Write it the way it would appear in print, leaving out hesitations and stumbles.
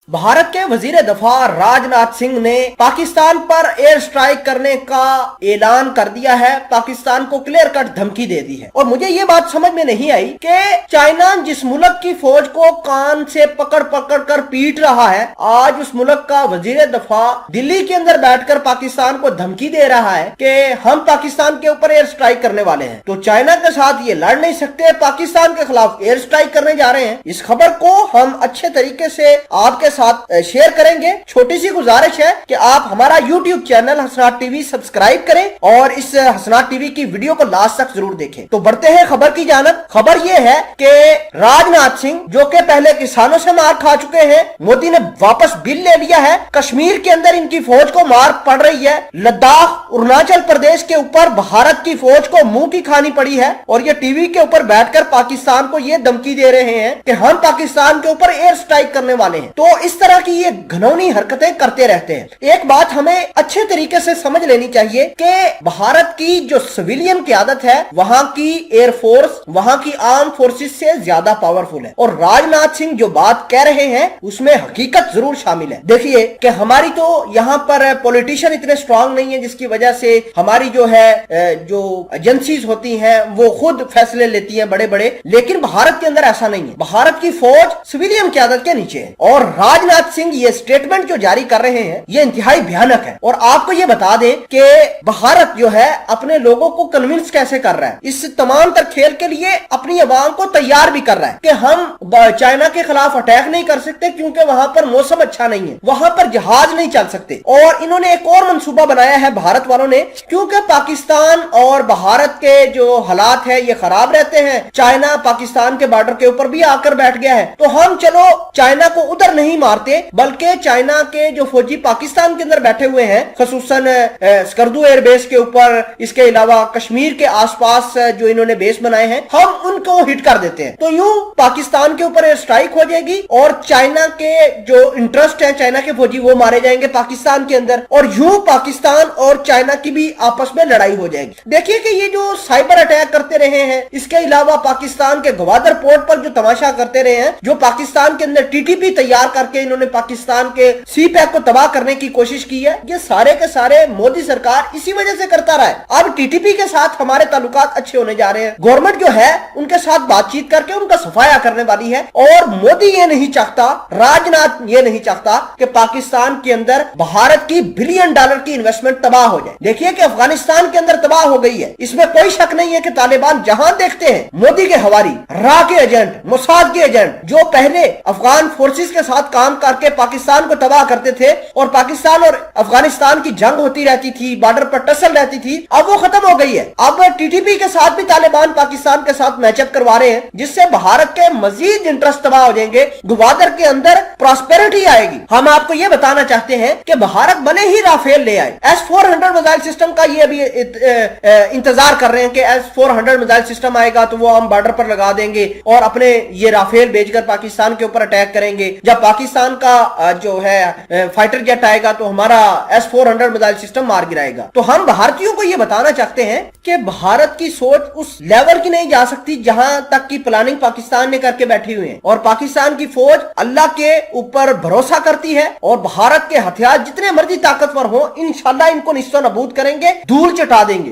भारत के वजीर दफा राजनाथ सिंह ने पाकिस्तान पर एयर स्ट्राइक करने का ऐलान कर दिया है, पाकिस्तान को क्लियर कट धमकी दे दी है। और मुझे ये बात समझ में नहीं आई कि चाइना जिस मुल्क की फौज को कान से पकड़ पकड़ कर पीट रहा है, आज उस मुल्क का वजीर दफा दिल्ली के अंदर बैठकर पाकिस्तान को धमकी दे रहा है कि हम पाकिस्तान के ऊपर एयर स्ट्राइक करने वाले हैं। तो चाइना के साथ ये लड़ नहीं सकते, पाकिस्तान के खिलाफ एयर स्ट्राइक करने जा रहे हैं। इस खबर को हम अच्छे तरीके से आपके साथ शेयर करेंगे। छोटी सी गुजारिश है कि आप हमारा YouTube चैनल हसनात टीवी सब्सक्राइब करें और इस हसनात टीवी की वीडियो को लास्ट तक जरूर देखें। तो बढ़ते हैं खबर की जानब। खबर यह है कि राजनाथ सिंह जो कि पहले किसानों से मार खा चुके हैं, मोदी ने वापस बिल ले लिया है। कश्मीर के अंदर इनकी फौज को मार पड़ रही है। लद्दाख, अरुणाचल प्रदेश के ऊपर भारत की फौज को मुंह की खानी पड़ी है और ये टीवी के ऊपर बैठकर पाकिस्तान को ये धमकी दे रहे हैं कि हम पाकिस्तान के ऊपर एयर स्ट्राइक करने वाले हैं। तो इस तरह की ये घिनौनी हरकतें करते रहते हैं। एक बात हमें अच्छे तरीके से समझ लेनी चाहिए कि भारत की जो सिविलियन क्यादत है, वहां की एयरफोर्स, वहां की आर्म फोर्सेस से ज्यादा पावरफुल है। और राजनाथ सिंह जो बात कह रहे हैं उसमें हकीकत जरूर शामिल है। देखिए कि हमारी तो यहाँ पर पॉलिटिशियन इतने स्ट्रांग नहीं है जिसकी वजह से हमारी जो है जो एजेंसीज होती हैं वो खुद फैसले लेती हैं बड़े बड़े, लेकिन भारत के अंदर ऐसा नहीं है। भारत की फौज सिविलियन क्यादत के नीचे है और राजनाथ सिंह ये स्टेटमेंट जो जारी कर रहे हैं ये इंतहाई भयानक है। और आपको ये बता दें कि भारत जो है अपने लोगों को कन्विंस कैसे कर रहा है, इस तमाम तर खेल के लिए अपनी अवाम को तैयार भी कर रहा है कि हम चाइना के खिलाफ अटैक नहीं कर सकते क्योंकि वहां पर मौसम अच्छा नहीं है, वहां पर जहाज नहीं चल सकते। और इन्होंने एक और मंसूबा बनाया है भारत वालों ने, क्योंकि पाकिस्तान और भारत के जो हालात है ये खराब रहते हैं, चाइना पाकिस्तान के बॉर्डर के ऊपर भी आकर बैठ गया है, तो हम चलो चाइना को उधर नहीं मारते बल्कि चाइना के जो फौजी पाकिस्तान के अंदर बैठे हुए हैं, खसूसन स्कर्दू एयरबेस के ऊपर, इसके अलावा कश्मीर के आसपास जो इन्होंने बेस बनाए हैं, हम उनको हिट कर देते हैं। तो यूं पाकिस्तान के ऊपर एयर स्ट्राइक हो जाएगी और चाइना के जो इंटरेस्ट है, चाइना के फौजी वो मारे जाएंगे पाकिस्तान के अंदर, और यूं पाकिस्तान और चाइना की भी आपस में लड़ाई हो जाएगी। देखिए कि ये जो साइबर अटैक करते रहे हैं, इसके अलावा पाकिस्तान के गवादर पोर्ट पर जो तमाशा करते रहे हैं, जो पाकिस्तान के अंदर टीटीपी तैयार करके इन्होंने पाकिस्तान के सी पैक को तबाह करने की कोशिश की है, ये सारे के सारे मोदी सरकार इसी वजह से करता रहा है। अब टीटीपी के साथ हमारे ताल्लुकात अच्छे होने जा रहे हैं, गवर्नमेंट जो है उनके साथ बातचीत करके उनका सफाया करने वाली है। और मोदी ये नहीं चाहता, राजनाथ ये नहीं चाहता कि पाकिस्तान के अंदर भारत की $बिलियन की इन्वेस्टमेंट तबाह हो जाए। देखिए कि अफगानिस्तान के अंदर तबाह हो गई है, इसमें कोई शक नहीं है कि तालिबान जहां देखते हैं मोदी के हवारी, रा के एजेंट, मोसाद के एजेंट जो पहले अफगान फोर्सेस के साथ काम करके पाकिस्तान को तबाह करते थे और पाकिस्तान और अफगानिस्तान की जंग होती रहती थी, बॉर्डर पर टसल रहती थी, अब वो खत्म हो गई है। अब टीटीपी के साथ भी तालिबान पाकिस्तान के साथ मैचअप करवा रहे हैं, जिससे भारत के मजीद इंटरेस्ट तबाह हो जाएंगे, ग्वादर के अंदर प्रॉस्पेरिटी आएगी। हम आपको ये बताना चाहते हैं कि भारत भले ही राफेल ले आए, S-400 मिसाइल सिस्टम का ये अभी इंतजार कर रहे हैं कि S-400 मिसाइल सिस्टम आएगा तो वो हम बॉर्डर पर लगा देंगे और अपने ये राफेल भेजकर पाकिस्तान के ऊपर अटैक करेंगे। जब पाकिस्तान का जो है फाइटर जेट आएगा तो हमारा S-400 मिसाइल सिस्टम मार गिराएगा। तो हम भारतीयों को यह बताना चाहते हैं कि भारत की सोच उस लेवल की नहीं जा सकती जहां तक की प्लानिंग पाकिस्तान ने करके बैठी हुई है। और पाकिस्तान की फौज अल्लाह के ऊपर भरोसा करती है और भारत के हथियार जितने मर्जी ताकतवर हो, इंशाल्लाह इनको निस्तो नबूद करेंगे, धूल चटा देंगे।